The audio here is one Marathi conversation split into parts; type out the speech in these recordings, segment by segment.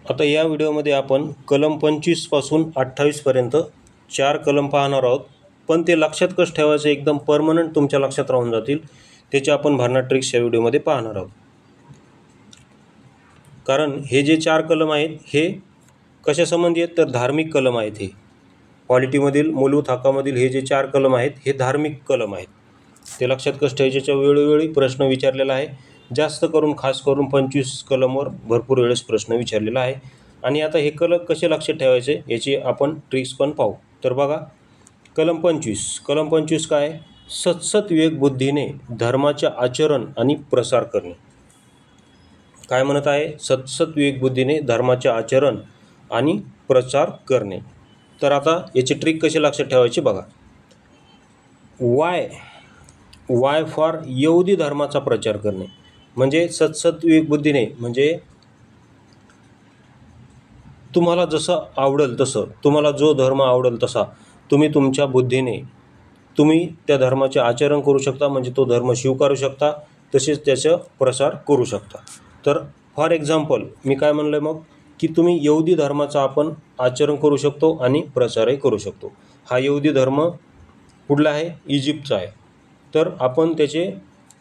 आता या व्हिडिओमध्ये आपण कलम 25 पासून 28 पर्यंत 4 कलम पाहणार आहोत. पण ते लक्षात कसं ठेवायचं, एकदम परमनंट तुमच्या लक्षात राहून जातील, त्याचे आपण भरणार ट्रिक्स या व्हिडिओमध्ये पाहणार आहोत. कारण हे जे 4 कलम आहेत हे कशा संबंधी आहेत, तर धार्मिक कलम आहेत. हे पॉलिटीमधील मूलभूत हक्कामधील हे जे 4 कलम आहेत हे धार्मिक कलम आहेत. ते लक्षात कसं ठेवायच्या वेळोवेळी प्रश्न विचारलेला आहे. जास्त करून खास करून 25 कलमवर भरपूर वेळेस प्रश्न विचारलेला आहे. आणि आता हे कलम कसे लक्षात ठेवायचे याची आपण ट्रिक्स पण पाहू. तर बघा, कलम 25 काय आहे? सतसत विवेक बुद्धीने धर्माचे आचरण आणि प्रसार करणे. काय म्हणत आहे? सतसत विवेक बुद्धीने धर्माचे आचरण आणि प्रचार करणे. तर आता याची ट्रिक कशी लक्षात ठेवायची बघा. वाय फॉर यहुदी धर्माचा प्रचार करणे. म्हणजे सतसत विवेक बुद्धीने म्हणजे तुम्हाला जसं आवडेल तसं, तुम्हाला जो धर्म आवडेल तसा तुम्ही तुमच्या बुद्धीने तुम्ही त्या धर्माचे आचरण करू शकता. म्हणजे तो धर्म स्वीकारू शकता, तसेच त्याचा प्रसार करू शकता. तर फॉर एक्झाम्पल मी काय म्हणलं मग, की तुम्ही यहुदी धर्माचा आपण आचरण करू शकतो आणि प्रचारही करू शकतो. हा यहुदी धर्म कुठला आहे? इजिप्तचा आहे. तर आपण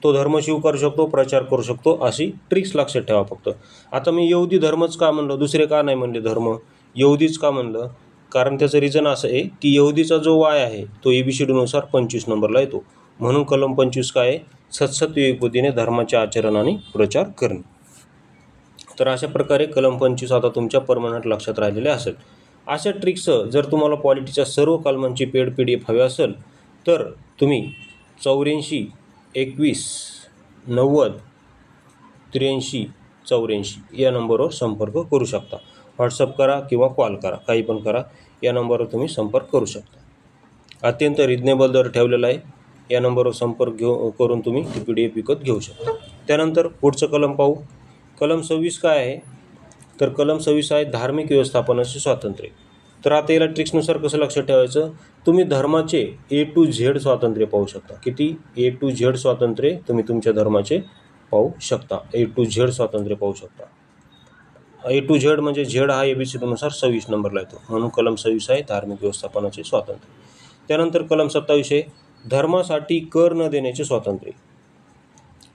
तो धर्म स्वीकारू शकतो, प्रचार करू शकतो. अशी ट्रिक्स लक्षात ठेवा फक्त. आता मी यहुदी धर्मच का म्हणलं, दुसरे का नाही म्हणले धर्म, यहुदीच का म्हणलं? कारण त्याचं रिझन असं आहे की यहुदीचा जो वाय आहे तो ABCDनुसार 25 नंबरला येतो. म्हणून कलम 25 काय आहे? सतसत विवेक बुद्धीने धर्माचे आचरण आणि प्रचार करणे. तर अशा प्रकारे कलम 25 आता तुमच्या परमनंट लक्षात राहिलेले असेल. अशा ट्रिक्स जर तुम्हाला पॉलिटीच्या सर्व कलमांची पेड PDF हवी असेल तर तुम्ही 84 21 90 83 84 या नंबरवर संपर्क करू शकता. व्हॉट्सअप करा किंवा कॉल करा, काही पण करा. या नंबरवर तुम्ही संपर्क करू शकता. अत्यंत रिजनेबल दर ठेवलेला आहे. या नंबरवर संपर्क करून तुम्ही ती PDF विकत घेऊ शकता. त्यानंतर पुढचं कलम पाहू. कलम 26 काय आहे? तर कलम 26 आहे धार्मिक व्यवस्थापनाचे स्वातंत्र्य. तर आता याला ट्रिक्सनुसार कसं लक्षात ठेवायचं, तुम्ही धर्माचे A to Z स्वातंत्र्य पाहू शकता. किती? A to Z स्वातंत्र्य तुम्ही तुमच्या धर्माचे पाहू शकता. A to Z स्वातंत्र्य पाहू शकता. A to Z म्हणजे Z हा ABCDनुसार 26 नंबरला येतो. म्हणून कलम 26 आहे धार्मिक व्यवस्थापनाचे स्वातंत्र्य. त्यानंतर कलम 27 आहे धर्मासाठी कर न देण्याचे स्वातंत्र्य.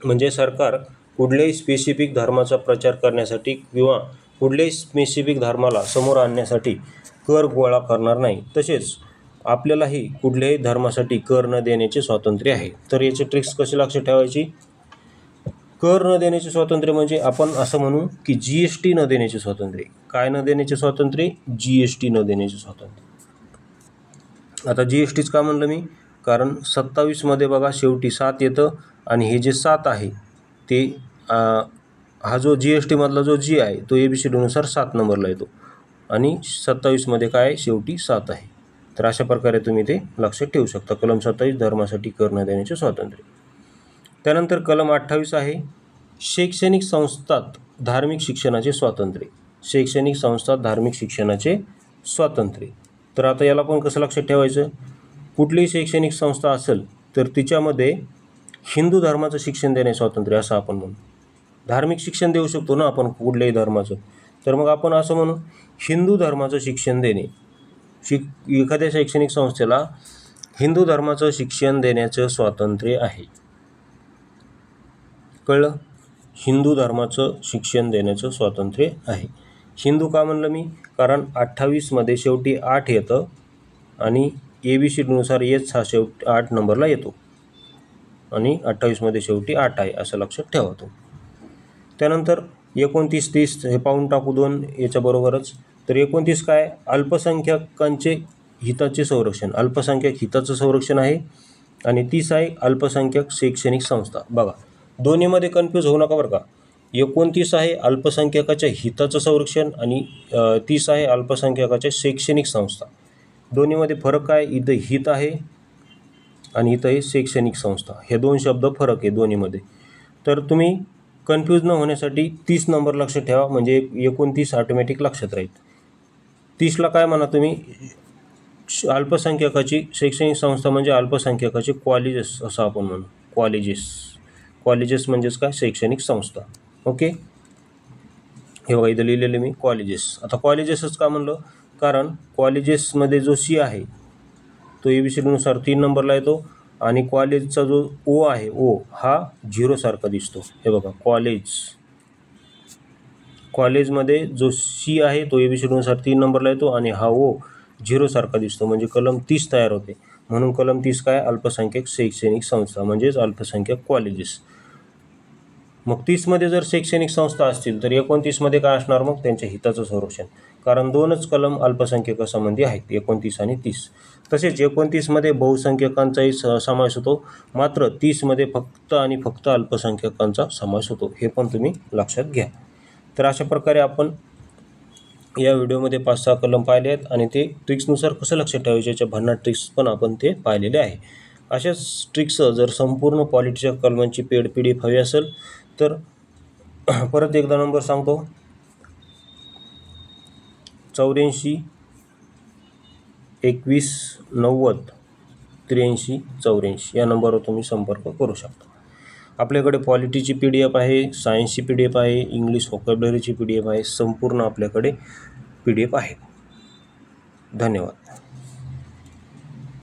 म्हणजे सरकार कुठल्याही स्पेसिफिक धर्माचा प्रचार करण्यासाठी किंवा कुठल्याही स्पेसिफिक धर्माला समोर आणण्यासाठी कर गोळा करणार नाही. तसेच आपल्यालाही कुठल्याही धर्मासाठी कर न देण्याचे स्वातंत्र्य आहे. तर याची ट्रिक्स कशी लक्षात ठेवायची? कर न देण्याचे स्वातंत्र्य म्हणजे आपण असं म्हणू की GST न देण्याचे स्वातंत्र्य. काय न देण्याचे स्वातंत्र्य? GST न देण्याचे स्वातंत्र्य. आता GSTच का म्हणलं मी? कारण 27 मध्ये बघा शेवटी 7 येतं आणि हे जे 7 आहे ते हा जो GST मधला जो G आहे तो ABCDनुसार 7 नंबरला येतो आणि 27 मध्ये काय शेवटी 7 आहे. तर अशा प्रकारे तुम्ही ते लक्षात ठेवू शकता. कलम 27 धर्मासाठी कर न देण्याचे स्वातंत्र्य. त्यानंतर कलम 28 आहे शैक्षणिक संस्थात धार्मिक शिक्षणाचे स्वातंत्र्य. शैक्षणिक संस्थात धार्मिक शिक्षणाचे स्वातंत्र्य. तर आता याला पण कसं लक्षात ठेवायचं, कुठलीही शैक्षणिक संस्था असेल तर तिच्यामध्ये हिंदू धर्माचं शिक्षण देणे स्वातंत्र्य असं आपण म्हणू. धार्मिक शिक्षण देऊ शकतो ना आपण कुठल्याही धर्माचं, तर मग आपण असं म्हणू हिंदू धर्माचं शिक्षण देणे. एखाद्या शैक्षणिक संस्थेला हिंदू धर्माचं शिक्षण देण्याचं स्वातंत्र्य आहे. कळलं? हिंदू धर्माचं शिक्षण देण्याचं स्वातंत्र्य आहे. हिंदू का म्हणलं मी? कारण 28 मध्ये शेवटी 8 येतं आणि ABCDनुसार H हा शेवटी 8 नंबरला येतो आणि 28 मध्ये शेवटी 8 आहे असं लक्षात ठेवा तुम्ही. त्यानंतर 29 30 हे पाहून टाकू 2 याच्याबरोबरच. तर 29 काय? अल्पसंख्याकांचे हिताचे संरक्षण. अल्पसंख्याक हिताचं संरक्षण आहे. आणि 30 आहे अल्पसंख्याक शैक्षणिक संस्था. बघा दोन्हीमध्ये कन्फ्यूज होऊ नका बरं का. 29 आहे अल्पसंख्याकाच्या हिताचं संरक्षण आणि 30 आहे अल्पसंख्याकाच्या शैक्षणिक संस्था. दोन्हीमध्ये फरक काय? इथं हित आहे आणि इथं आहे शैक्षणिक संस्था. हे 2 शब्द फरक आहे दोन्हीमध्ये. तर तुम्ही कन्फ्यूज न होण्यासाठी 30 नंबर लक्षात ठेवा, म्हणजे 29 ऑटोमॅटिक लक्षात राहील. 30ला काय म्हणा तुम्ही? अल्पसंख्याकाची शैक्षणिक संस्था म्हणजे अल्पसंख्याकाची कॉलेजेस असं आपण म्हणू. कॉलेजेस म्हणजेच काय? शैक्षणिक संस्था. ओके. हे बघा इथं लिहिलेलं मी कॉलेजेस. आता कॉलेजेसच का म्हणलं, कारण कॉलेजेसमध्ये जो सी आहे तो ABCDनुसार 3 नंबरला येतो आणि कॉलेजचा जो ओ आहे, ओ हा 0 सारखा दिसतो. हे बघा कॉलेजमध्ये जो सी आहे तो ABCDनुसार 3 नंबरला येतो आणि हा ओ 0 सारखा दिसतो, म्हणजे कलम 30 तयार होते. म्हणून कलम 30 काय, अल्पसंख्याक शैक्षणिक संस्था म्हणजेच अल्पसंख्याक कॉलेजेस. मग 30मध्ये जर शैक्षणिक संस्था असतील तर 29मध्ये काय असणार, मग त्यांच्या हिताचं संरक्षण. कारण 2च कलम अल्पसंख्याकासंबंधी आहेत, 29 आणि 30. तसेच 29मध्ये बहुसंख्यकांचाही समावेश होतो, मात्र 30मध्ये फक्त आणि फक्त अल्पसंख्याकांचा समावेश होतो. हे पण तुम्ही लक्षात घ्या. तर अशा प्रकारे आपण या व्हिडिओमध्ये 5-6 कलम पाहिले आहेत आणि ते ट्रिक्सनुसार कसं लक्षात ठेवायचे याच्या भन्नाट ट्रिक्स पण आपण ते पाहिलेले आहे. अशाच ट्रिक्स जर संपूर्ण पॉलिटीच्या कलमांची पेड PDF हवी असेल तर परत एकदा नंबर सांगतो, 84 21 90 83 84 या नंबरवर तुम्ही संपर्क करू शकता. आपल्याकडे पॉलिटीची PDF आहे, सायन्सची PDF आहे, इंग्लिश व्होकॅब्युलरीची PDF आहे, संपूर्ण आपल्याकडे PDF आहे. धन्यवाद.